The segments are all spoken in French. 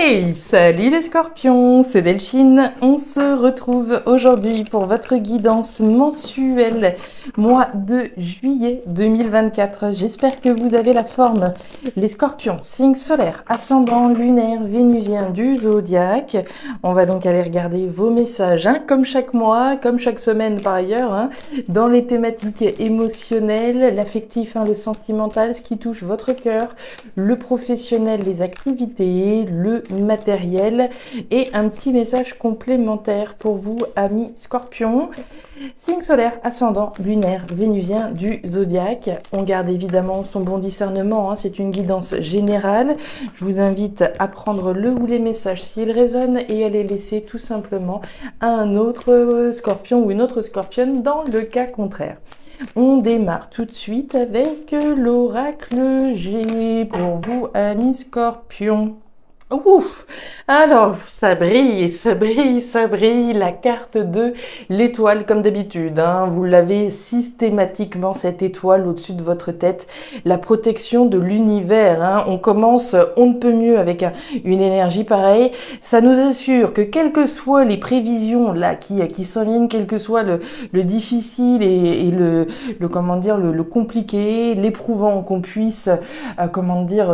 Hey, salut les scorpions, c'est Delphine. On se retrouve aujourd'hui pour votre guidance mensuelle, mois de juillet 2024. J'espère que vous avez la forme. Les scorpions, signe solaire, ascendant lunaire, vénusien du zodiaque. On va donc aller regarder vos messages, comme chaque mois, comme chaque semaine par ailleurs, dans les thématiques émotionnelles, l'affectif, le sentimental, ce qui touche votre cœur, le professionnel, les activités, le matériel et un petit message complémentaire pour vous, amis scorpions. Signe solaire, ascendant, lunaire, vénusien du zodiaque. On garde évidemment son bon discernement, c'est une guidance générale. Je vous invite à prendre le ou les messages s'ils résonnent et à les laisser tout simplement à un autre scorpion ou une autre scorpionne dans le cas contraire. On démarre tout de suite avec l'oracle G pour vous, amis scorpions. Ouf! Alors, ça brille, ça brille, ça brille, la carte de l'étoile comme d'habitude. Vous l'avez systématiquement, cette étoile au-dessus de votre tête, la protection de l'univers. On commence, on ne peut mieux avec une énergie pareille. Ça nous assure que quelles que soient les prévisions là qui s'en viennent, quel que soit le difficile et le compliqué, l'éprouvant qu'on puisse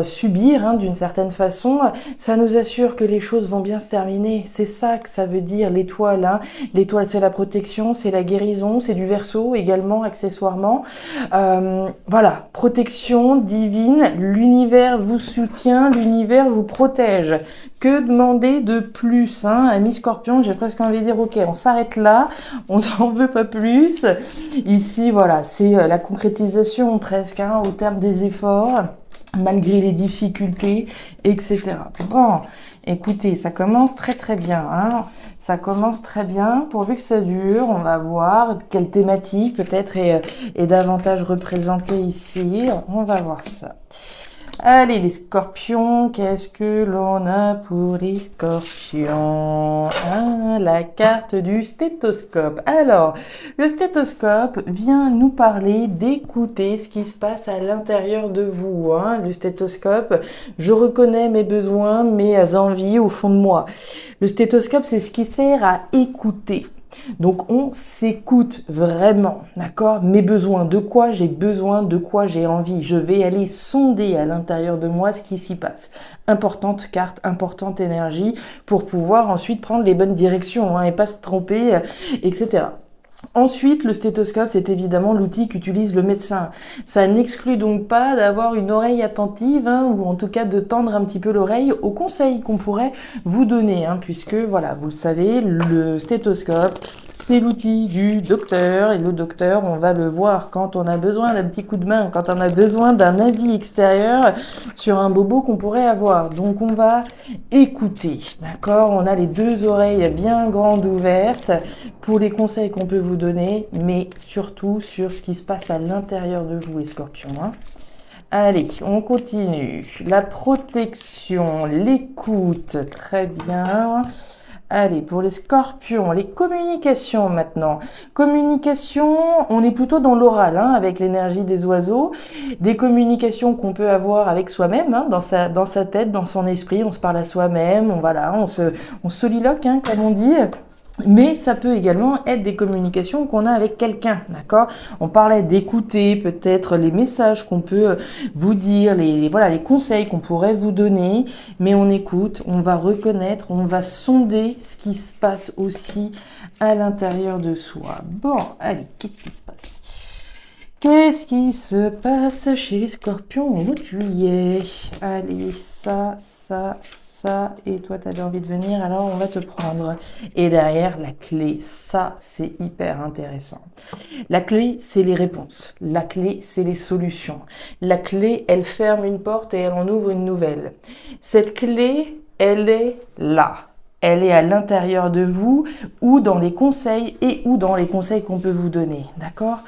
subir d'une certaine façon, ça nous assure que les choses vont bien se terminer. C'est ça que ça veut dire l'étoile. L'étoile, c'est la protection, c'est la guérison, c'est du Verseau également accessoirement. Voilà, protection divine, l'univers vous soutient, l'univers vous protège. Que demander de plus, Amis Scorpion, j'ai presque envie de dire, ok, on s'arrête là, on n'en veut pas plus. Ici, voilà, c'est la concrétisation presque, au terme des efforts, malgré les difficultés, etc. Bon, écoutez, ça commence très très bien, ça commence très bien, pourvu que ça dure. On va voir quelle thématique peut-être est davantage représentée ici, on va voir ça. Allez les scorpions, qu'est-ce que l'on a pour les scorpions? La carte du stéthoscope. Alors, le stéthoscope vient nous parler d'écouter ce qui se passe à l'intérieur de vous. Le stéthoscope, je reconnais mes besoins, mes envies au fond de moi. Le stéthoscope, c'est ce qui sert à écouter. Donc on s'écoute vraiment, d'accord? Mes besoins, de quoi j'ai besoin, de quoi j'ai envie. Je vais aller sonder à l'intérieur de moi ce qui s'y passe. Importante carte, importante énergie pour pouvoir ensuite prendre les bonnes directions et pas se tromper, etc. Ensuite, le stéthoscope, c'est évidemment l'outil qu'utilise le médecin. Ça n'exclut donc pas d'avoir une oreille attentive, ou en tout cas de tendre un petit peu l'oreille aux conseils qu'on pourrait vous donner, puisque, voilà, vous le savez, le stéthoscope, c'est l'outil du docteur, et le docteur, on va le voir quand on a besoin d'un petit coup de main, quand on a besoin d'un avis extérieur sur un bobo qu'on pourrait avoir. Donc, on va écouter, d'accord? On a les deux oreilles bien grandes ouvertes pour les conseils qu'on peut vous donner, mais surtout sur ce qui se passe à l'intérieur de vous, les scorpions. Allez, on continue. La protection, l'écoute, très bien. Allez, pour les scorpions, les communications maintenant. Communication, on est plutôt dans l'oral, avec l'énergie des oiseaux. Des communications qu'on peut avoir avec soi-même, dans sa tête, dans son esprit. On se parle à soi-même, on soliloque, comme on dit. Mais ça peut également être des communications qu'on a avec quelqu'un, d'accord? On parlait d'écouter peut-être les messages qu'on peut vous dire, les conseils qu'on pourrait vous donner, mais on écoute, on va reconnaître, on va sonder ce qui se passe aussi à l'intérieur de soi. Bon, allez, qu'est-ce qui se passe? Qu'est-ce qui se passe chez les scorpions au mois de juillet? Allez, ça, et toi tu avais envie de venir, alors on va te prendre. Et derrière, la clé, ça c'est hyper intéressant. La clé, c'est les réponses. La clé, c'est les solutions. La clé, elle ferme une porte et elle en ouvre une nouvelle. Cette clé, elle est là. elle est à l'intérieur de vous ou dans les conseils et ou dans les conseils qu'on peut vous donner, d'accord?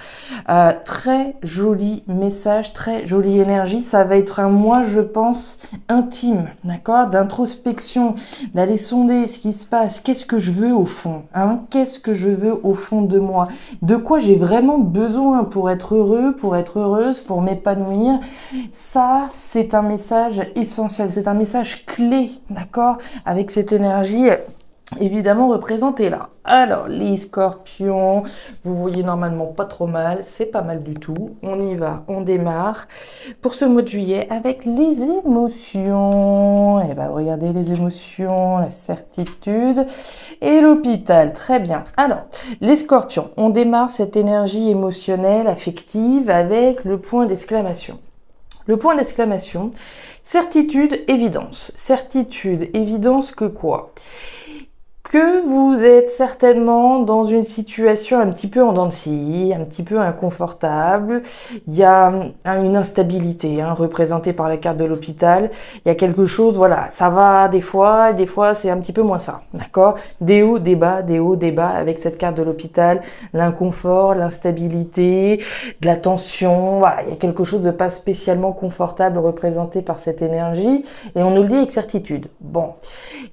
Très joli message, très jolie énergie. Ça va être un mois, je pense, intime, d'accord? D'introspection, d'aller sonder ce qui se passe. Qu'est-ce que je veux au fond, hein? Qu'est-ce que je veux au fond de moi? De quoi j'ai vraiment besoin pour être heureux, pour être heureuse, pour m'épanouir? Ça, c'est un message essentiel, c'est un message clé, d'accord? Avec cette énergie évidemment représentée là. Alors, les scorpions, vous voyez normalement pas trop mal, c'est pas mal du tout. On y va, on démarre pour ce mois de juillet avec les émotions. Et ben, regardez les émotions, la certitude et l'hôpital. Très bien. Alors, les scorpions, on démarre cette énergie émotionnelle, affective avec le point d'exclamation. Le point d'exclamation, certitude, évidence. Certitude, évidence que quoi? Que vous êtes certainement dans une situation un petit peu en dents de scie, un petit peu inconfortable. Il y a une instabilité représentée par la carte de l'hôpital. Il y a quelque chose, voilà, ça va des fois c'est un petit peu moins ça, d'accord? Des hauts, des bas, des hauts, des bas avec cette carte de l'hôpital, l'inconfort, l'instabilité, de la tension, voilà, il y a quelque chose de pas spécialement confortable représenté par cette énergie et on nous le dit avec certitude. Bon,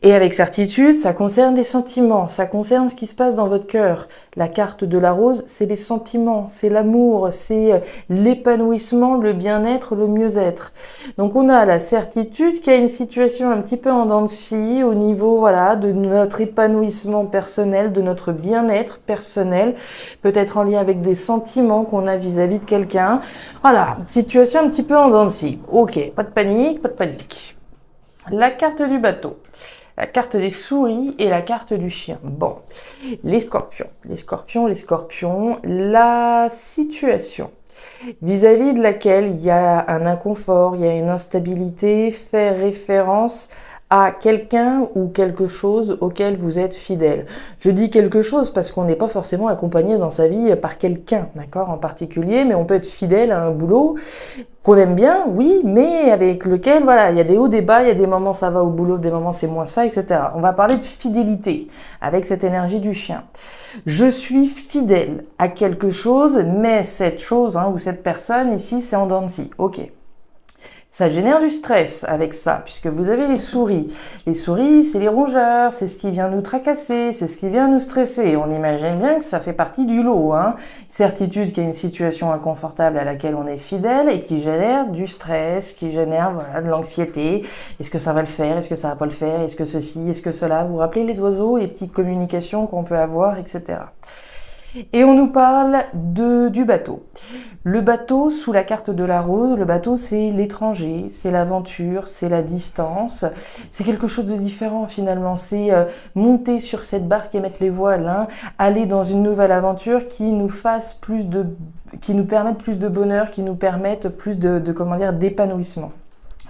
et avec certitude, ça concerne les sentiments, ça concerne ce qui se passe dans votre cœur. La carte de la rose, c'est les sentiments, c'est l'amour, c'est l'épanouissement, le bien-être, le mieux-être. Donc on a la certitude qu'il y a une situation un petit peu en dents de scie au niveau voilà de notre épanouissement personnel, de notre bien-être personnel, peut-être en lien avec des sentiments qu'on a vis-à-vis de quelqu'un. Voilà, situation un petit peu en dents de scie. Ok, pas de panique, pas de panique. La carte du bateau. La carte des souris et la carte du chien. Bon, les scorpions, la situation vis-à-vis de laquelle il y a un inconfort, il y a une instabilité, fait référence à quelqu'un ou quelque chose auquel vous êtes fidèle. Je dis quelque chose parce qu'on n'est pas forcément accompagné dans sa vie par quelqu'un, d'accord, en particulier, mais on peut être fidèle à un boulot qu'on aime bien, oui, mais avec lequel, voilà, il y a des hauts, des bas, il y a des moments ça va au boulot, des moments c'est moins ça, etc. On va parler de fidélité avec cette énergie du chien. Je suis fidèle à quelque chose, mais cette chose ou cette personne ici, c'est en dents de scie. Ok. Ça génère du stress avec ça, puisque vous avez les souris. Les souris, c'est les rongeurs, c'est ce qui vient nous tracasser, c'est ce qui vient nous stresser. On imagine bien que ça fait partie du lot. Certitude qu'il y a une situation inconfortable à laquelle on est fidèle et qui génère du stress, qui génère de l'anxiété. Est-ce que ça va le faire? Est-ce que ça va pas le faire? Est-ce que ceci? Est-ce que cela? Vous vous rappelez les oiseaux, les petites communications qu'on peut avoir, etc. Et on nous parle du bateau. Le bateau, sous la carte de la rose, le bateau c'est l'étranger, c'est l'aventure, c'est la distance. C'est quelque chose de différent finalement. C'est monter sur cette barque et mettre les voiles, aller dans une nouvelle aventure qui nous fasse qui nous permette plus de bonheur, qui nous permette plus d'épanouissement.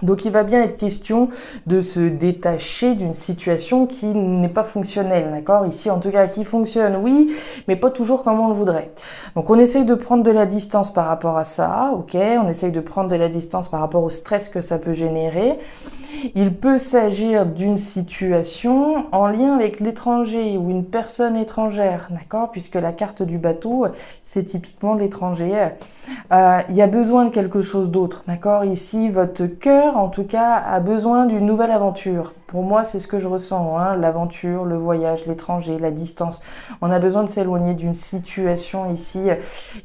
Donc il va bien être question de se détacher d'une situation qui n'est pas fonctionnelle, d'accord? Ici en tout cas qui fonctionne, oui, mais pas toujours comme on le voudrait. Donc on essaye de prendre de la distance par rapport à ça, ok? On essaye de prendre de la distance par rapport au stress que ça peut générer. Il peut s'agir d'une situation en lien avec l'étranger ou une personne étrangère, d'accord? Puisque la carte du bateau, c'est typiquement l'étranger. Il y a besoin de quelque chose d'autre, d'accord? Ici, votre cœur, en tout cas, a besoin d'une nouvelle aventure. Pour moi, c'est ce que je ressens, l'aventure, le voyage, l'étranger, la distance. On a besoin de s'éloigner d'une situation ici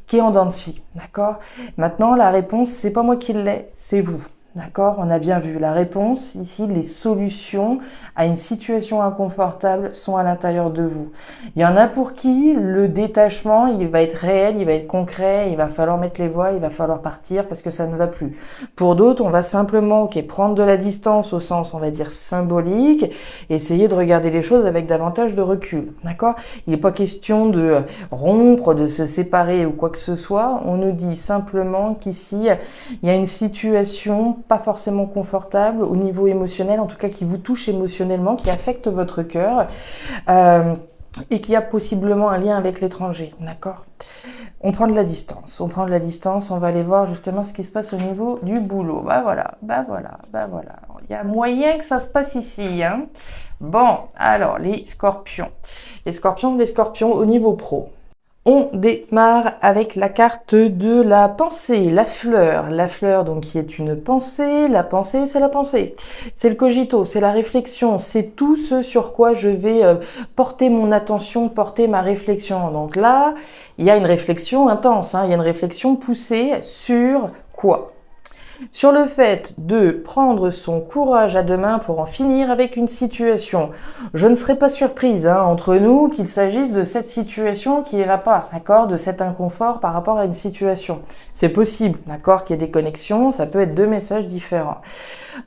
qui est en dents de scie, d'accord? Maintenant, la réponse, c'est pas moi qui l'ai, c'est vous. D'accord, on a bien vu la réponse. Ici, les solutions à une situation inconfortable sont à l'intérieur de vous. Il y en a pour qui le détachement, il va être réel, il va être concret, il va falloir mettre les voiles, il va falloir partir parce que ça ne va plus. Pour d'autres, on va simplement prendre de la distance au sens, on va dire, symbolique, et essayer de regarder les choses avec davantage de recul. D'accord? Il n'est pas question de rompre, de se séparer ou quoi que ce soit. On nous dit simplement qu'ici, il y a une situation pas forcément confortable au niveau émotionnel, en tout cas qui vous touche émotionnellement, qui affecte votre cœur et qui a possiblement un lien avec l'étranger, d'accord? On prend de la distance, on va aller voir justement ce qui se passe au niveau du boulot. Bah voilà. il y a moyen que ça se passe ici, hein. Bon, alors, les scorpions. Les scorpions au niveau pro. On démarre avec la carte de la pensée, la fleur. La fleur, donc, qui est une pensée. La pensée, c'est la pensée. C'est le cogito, c'est la réflexion. C'est tout ce sur quoi je vais porter mon attention, porter ma réflexion. Donc là, il y a une réflexion intense, hein. Il y a une réflexion poussée sur quoi? Sur le fait de prendre son courage à deux mains pour en finir avec une situation. Je ne serais pas surprise, hein, entre nous, qu'il s'agisse de cette situation qui ne va pas, d'accord, de cet inconfort par rapport à une situation. C'est possible, d'accord, qu'il y ait des connexions, ça peut être deux messages différents.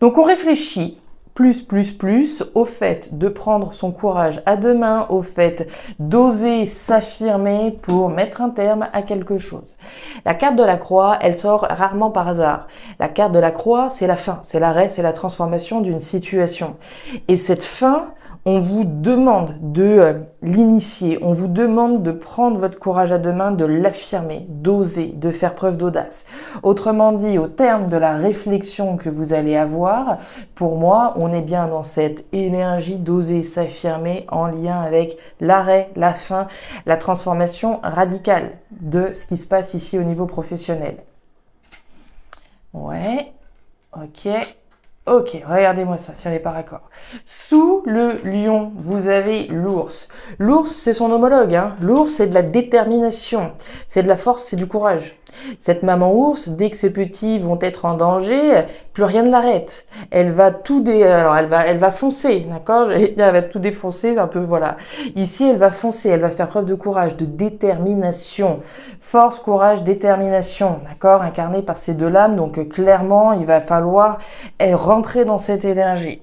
Donc on réfléchit plus au fait de prendre son courage à deux mains, au fait d'oser s'affirmer pour mettre un terme à quelque chose. La carte de la croix, elle sort rarement par hasard. La carte de la croix, c'est la fin, c'est l'arrêt, c'est la transformation d'une situation. Et cette fin, on vous demande de l'initier, on vous demande de prendre votre courage à deux mains, de l'affirmer, d'oser, de faire preuve d'audace. Autrement dit, au terme de la réflexion que vous allez avoir, pour moi, on est bien dans cette énergie d'oser s'affirmer en lien avec l'arrêt, la fin, la transformation radicale de ce qui se passe ici au niveau professionnel. Ouais, ok. Ok, regardez-moi ça, si on n'est pas raccord. Sous le lion, vous avez l'ours. L'ours, c'est son homologue, hein. L'ours, c'est de la détermination, c'est de la force, c'est du courage. Cette maman ours, dès que ses petits vont être en danger, plus rien ne l'arrête. Elle va alors elle va foncer, d'accord? Elle va tout défoncer, un peu, voilà. Ici, elle va foncer, elle va faire preuve de courage, de détermination. Force, courage, détermination, d'accord? Incarné par ces deux lames, donc clairement, il va falloir rentrer dans cette énergie.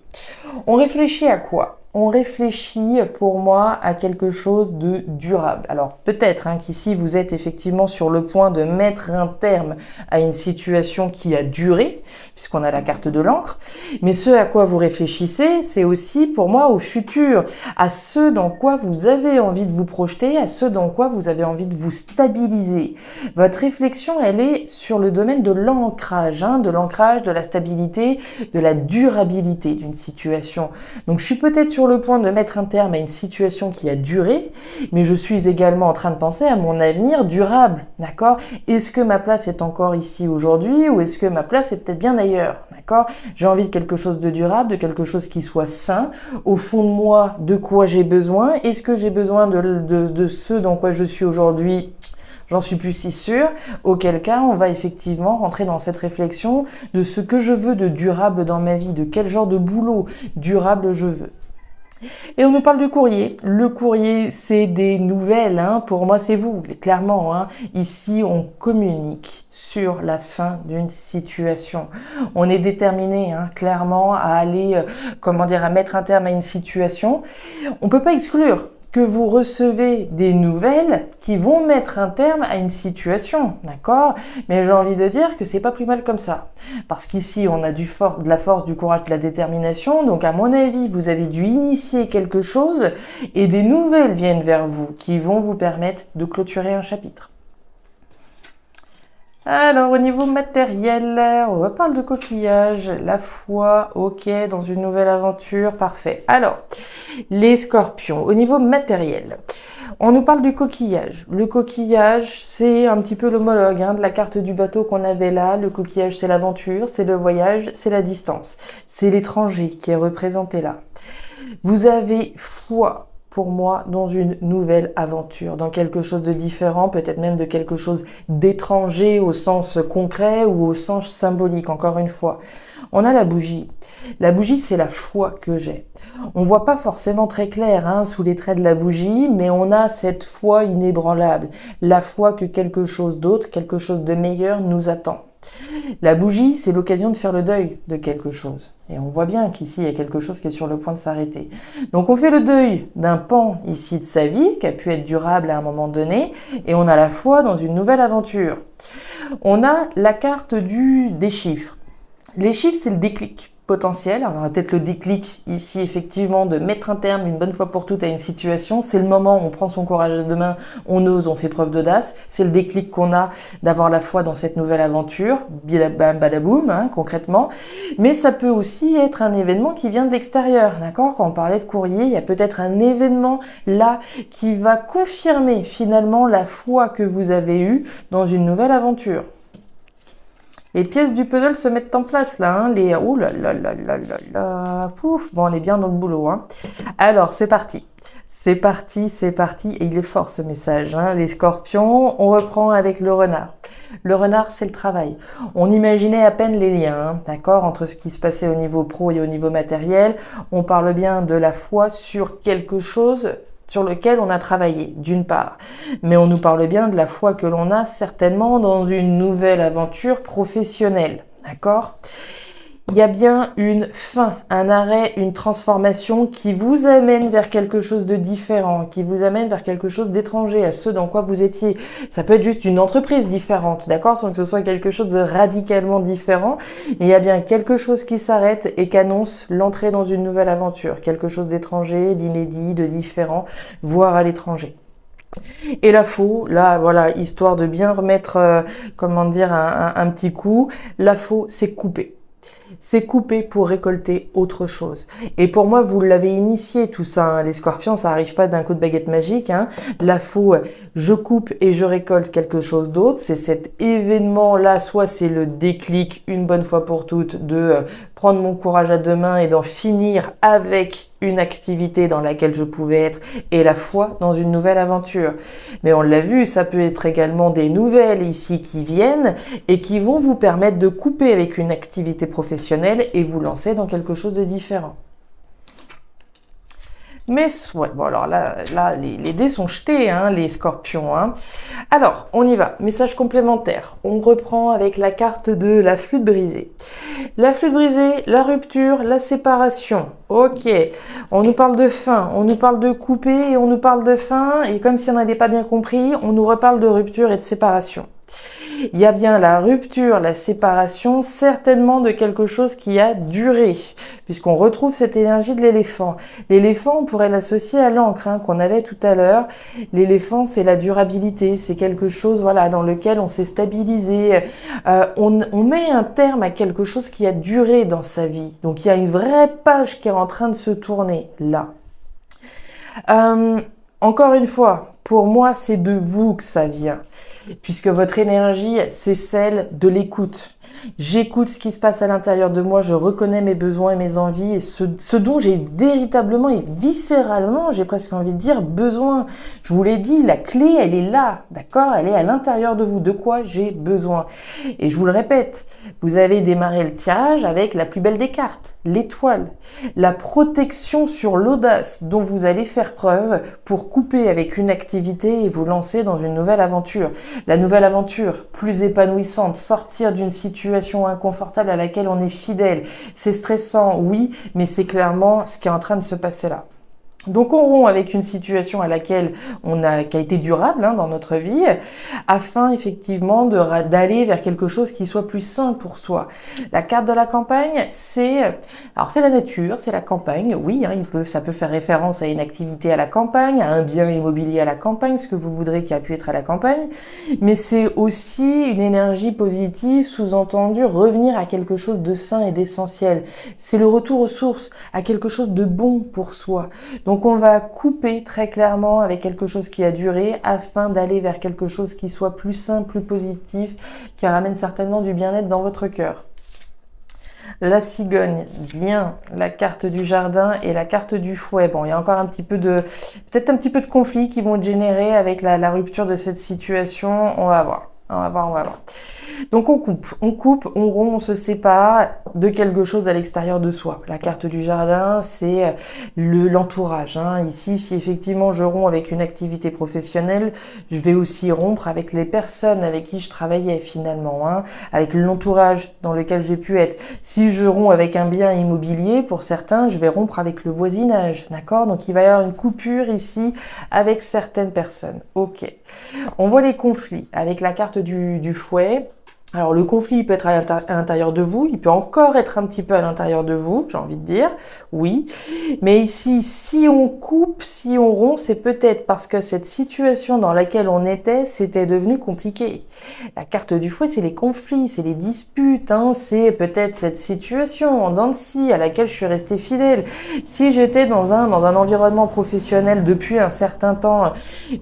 On réfléchit à quoi? On réfléchit pour moi à quelque chose de durable. Alors peut-être qu'ici vous êtes effectivement sur le point de mettre un terme à une situation qui a duré, puisqu'on a la carte de l'encre, mais ce à quoi vous réfléchissez, c'est aussi pour moi au futur, à ce dans quoi vous avez envie de vous projeter, à ce dans quoi vous avez envie de vous stabiliser. Votre réflexion, elle est sur le domaine de l'ancrage, de la stabilité, de la durabilité d'une situation. Donc je suis peut-être sur le point de mettre un terme à une situation qui a duré, mais je suis également en train de penser à mon avenir durable, d'accord? Est-ce que ma place est encore ici aujourd'hui ou est-ce que ma place est peut-être bien ailleurs, d'accord? J'ai envie de quelque chose de durable, de quelque chose qui soit sain. Au fond de moi, de quoi j'ai besoin? Est-ce que j'ai besoin de ce dans quoi je suis aujourd'hui? J'en suis plus si sûre, auquel cas on va effectivement rentrer dans cette réflexion de ce que je veux de durable dans ma vie, de quel genre de boulot durable je veux. Et on nous parle du courrier. Le courrier, c'est des nouvelles, pour moi c'est vous, clairement. Ici, on communique sur la fin d'une situation. On est déterminé, clairement, à aller, à mettre un terme à une situation. On peut pas exclure que vous recevez des nouvelles qui vont mettre un terme à une situation, d'accord? Mais j'ai envie de dire que c'est pas plus mal comme ça. Parce qu'ici, on a de la force, du courage, de la détermination. Donc, à mon avis, vous avez dû initier quelque chose et des nouvelles viennent vers vous qui vont vous permettre de clôturer un chapitre. Alors, au niveau matériel, on reparle de coquillage, la foi, ok, dans une nouvelle aventure, parfait. Alors, les scorpions, au niveau matériel, on nous parle du coquillage. Le coquillage, c'est un petit peu l'homologue de la carte du bateau qu'on avait là. Le coquillage, c'est l'aventure, c'est le voyage, c'est la distance. C'est l'étranger qui est représenté là. Vous avez foi, pour moi, dans une nouvelle aventure, dans quelque chose de différent, peut-être même de quelque chose d'étranger au sens concret ou au sens symbolique, encore une fois. On a la bougie. La bougie, c'est la foi que j'ai. On voit pas forcément très clair sous les traits de la bougie, mais on a cette foi inébranlable. La foi que quelque chose d'autre, quelque chose de meilleur nous attend. La bougie, c'est l'occasion de faire le deuil de quelque chose. Et on voit bien qu'ici, il y a quelque chose qui est sur le point de s'arrêter. Donc on fait le deuil d'un pan ici de sa vie, qui a pu être durable à un moment donné, et on a la foi dans une nouvelle aventure. On a la carte des chiffres. Les chiffres, c'est le déclic. potentiel. Alors, on a peut-être le déclic ici, effectivement, de mettre un terme une bonne fois pour toutes à une situation. C'est le moment où on prend son courage à deux mains, on ose, on fait preuve d'audace. C'est le déclic qu'on a d'avoir la foi dans cette nouvelle aventure, bam badaboum, hein, concrètement. Mais ça peut aussi être un événement qui vient de l'extérieur, d'accord? Quand on parlait de courrier, il y a peut-être un événement là qui va confirmer finalement la foi que vous avez eue dans une nouvelle aventure. Les pièces du puzzle se mettent en place là, hein, les... Ouh là là là là là là... Pouf, bon, on est bien dans le boulot, hein. Alors, c'est parti. C'est parti, c'est parti. Et il est fort ce message, hein, les scorpions. On reprend avec le renard. Le renard, c'est le travail. On imaginait à peine les liens, hein, d'accord, entre ce qui se passait au niveau pro et au niveau matériel. On parle bien de la foi sur quelque chose sur lequel on a travaillé, d'une part. Mais on nous parle bien de la foi que l'on a certainement dans une nouvelle aventure professionnelle, d'accord? Il y a bien une fin, un arrêt, une transformation qui vous amène vers quelque chose de différent, qui vous amène vers quelque chose d'étranger à ce dans quoi vous étiez. Ça peut être juste une entreprise différente, d'accord, sans que ce soit quelque chose de radicalement différent. Mais il y a bien quelque chose qui s'arrête et qu'annonce l'entrée dans une nouvelle aventure. Quelque chose d'étranger, d'inédit, de différent, voire à l'étranger. Et la faux, là, voilà, histoire de bien remettre, comment dire, un petit coup, la faux, c'est couper. C'est couper pour récolter autre chose. Et pour moi, vous l'avez initié tout ça, hein. Les scorpions, ça arrive pas d'un coup de baguette magique, hein. La faux, je coupe et je récolte quelque chose d'autre. C'est cet événement-là, soit c'est le déclic une bonne fois pour toutes de prendre mon courage à deux mains et d'en finir avec une activité dans laquelle je pouvais être et la foi dans une nouvelle aventure. Mais on l'a vu, ça peut être également des nouvelles ici qui viennent et qui vont vous permettre de couper avec une activité professionnelle et vous lancer dans quelque chose de différent. Mais, ouais, bon alors là les dés sont jetés, hein, les scorpions, hein. Alors, on y va. Message complémentaire. On reprend avec la carte de la flûte brisée. La flûte brisée, la rupture, la séparation. Ok. On nous parle de fin, on nous parle de couper et on nous parle de fin. Et comme si on n'avait pas bien compris, on nous reparle de rupture et de séparation. Il y a bien la rupture, la séparation, certainement de quelque chose qui a duré, puisqu'on retrouve cette énergie de l'éléphant. L'éléphant, on pourrait l'associer à l'encre, hein, qu'on avait tout à l'heure. L'éléphant, c'est la durabilité, c'est quelque chose, voilà, dans lequel on s'est stabilisé. On met un terme à quelque chose qui a duré dans sa vie. Donc il y a une vraie page qui est en train de se tourner là. Encore une fois, pour moi, c'est de vous que ça vient, puisque votre énergie, c'est celle de l'écoute. J'écoute ce qui se passe à l'intérieur de moi, je reconnais mes besoins et mes envies et ce dont j'ai véritablement et viscéralement, j'ai presque envie de dire, besoin. Je vous l'ai dit, la clé, elle est là, d'accord? Elle est à l'intérieur de vous. De quoi j'ai besoin? Et je vous le répète, vous avez démarré le tirage avec la plus belle des cartes, l'étoile. La protection sur l'audace dont vous allez faire preuve pour couper avec une activité et vous lancer dans une nouvelle aventure. La nouvelle aventure, plus épanouissante, sortir d'une situation inconfortable à laquelle on est fidèle. C'est stressant, oui, mais c'est clairement ce qui est en train de se passer là. Donc on rompt avec une situation à laquelle qui a été durable, hein, dans notre vie, afin effectivement d'aller vers quelque chose qui soit plus sain pour soi. La carte de la campagne, c'est la nature, c'est la campagne, oui, hein, ça peut faire référence à une activité à la campagne, à un bien immobilier à la campagne, ce que vous voudrez qui a pu être à la campagne, mais c'est aussi une énergie positive, sous-entendu revenir à quelque chose de sain et d'essentiel. C'est le retour aux sources, à quelque chose de bon pour soi. Donc on va couper très clairement avec quelque chose qui a duré afin d'aller vers quelque chose qui soit plus sain, plus positif, qui ramène certainement du bien-être dans votre cœur. La cigogne, bien, la carte du jardin et la carte du fouet. Bon, il y a encore peut-être un petit peu de conflits qui vont être générés avec la rupture de cette situation. On va voir. Donc on coupe, on rompt, on se sépare de quelque chose à l'extérieur de soi. La carte du jardin, c'est l'entourage, hein. Ici, si effectivement je romps avec une activité professionnelle, je vais aussi rompre avec les personnes avec qui je travaillais finalement, hein, avec l'entourage dans lequel j'ai pu être. Si je romps avec un bien immobilier, pour certains, je vais rompre avec le voisinage, d'accord? Donc il va y avoir une coupure ici avec certaines personnes. Ok. On voit les conflits avec la carte du fouet. Alors le conflit il peut être à l'intérieur de vous, il peut encore être un petit peu à l'intérieur de vous, j'ai envie de dire, oui. Mais ici, si on coupe, si on rompt, c'est peut-être parce que cette situation dans laquelle on était, c'était devenu compliqué. La carte du fouet, c'est les conflits, c'est les disputes, hein, c'est peut-être cette situation en dents de scie à laquelle je suis restée fidèle. Si j'étais dans un environnement professionnel depuis un certain temps,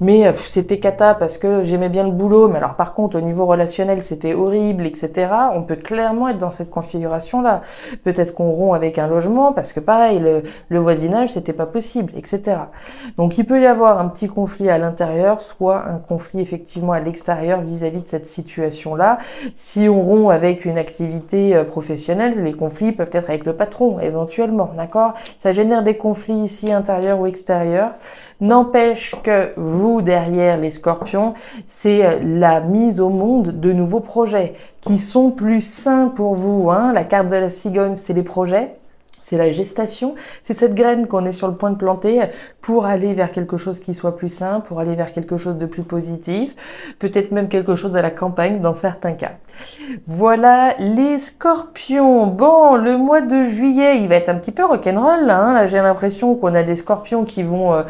mais c'était cata parce que j'aimais bien le boulot, mais alors par contre au niveau relationnel c'était horrible, etc. On peut clairement être dans cette configuration-là. Peut-être qu'on rompt avec un logement parce que pareil, le voisinage c'était pas possible, etc. Donc il peut y avoir un petit conflit à l'intérieur, soit un conflit effectivement à l'extérieur vis-à-vis de cette situation-là. Si on rompt avec une activité professionnelle, les conflits peuvent être avec le patron éventuellement, d'accord? Ça génère des conflits ici intérieurs ou extérieurs. N'empêche que vous, derrière les scorpions, c'est la mise au monde de nouveaux projets qui sont plus sains pour vous, hein. La carte de la cigogne, c'est les projets. C'est la gestation, c'est cette graine qu'on est sur le point de planter pour aller vers quelque chose qui soit plus sain, pour aller vers quelque chose de plus positif, peut-être même quelque chose à la campagne dans certains cas. Voilà les scorpions. Bon, le mois de juillet, il va être un petit peu rock'n'roll là, hein. Là, j'ai l'impression qu'on a des scorpions qui vont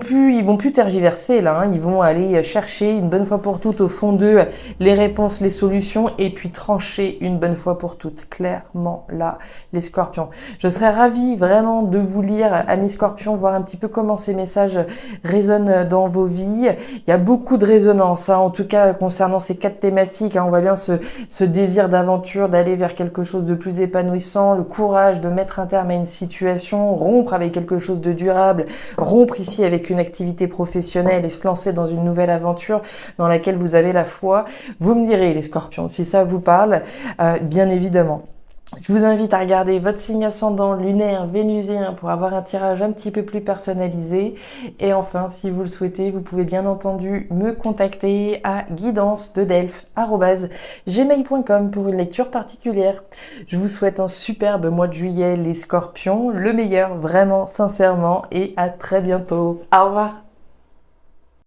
plus tergiverser là, hein. Ils vont aller chercher une bonne fois pour toutes au fond d'eux les réponses, les solutions et puis trancher une bonne fois pour toutes. Clairement là, les scorpions. Je serais ravie vraiment de vous lire, amis scorpions, voir un petit peu comment ces messages résonnent dans vos vies. Il y a beaucoup de résonance, hein, en tout cas concernant ces 4 thématiques. Hein, on voit bien ce désir d'aventure, d'aller vers quelque chose de plus épanouissant, le courage de mettre un terme à une situation, rompre avec quelque chose de durable, rompre ici avec une activité professionnelle et se lancer dans une nouvelle aventure dans laquelle vous avez la foi. Vous me direz, les scorpions, si ça vous parle, bien évidemment. Je vous invite à regarder votre signe ascendant lunaire vénusien pour avoir un tirage un petit peu plus personnalisé. Et enfin, si vous le souhaitez, vous pouvez bien entendu me contacter à guidance-delphes@gmail.com pour une lecture particulière. Je vous souhaite un superbe mois de juillet, les scorpions, le meilleur, vraiment, sincèrement, et à très bientôt. Au revoir.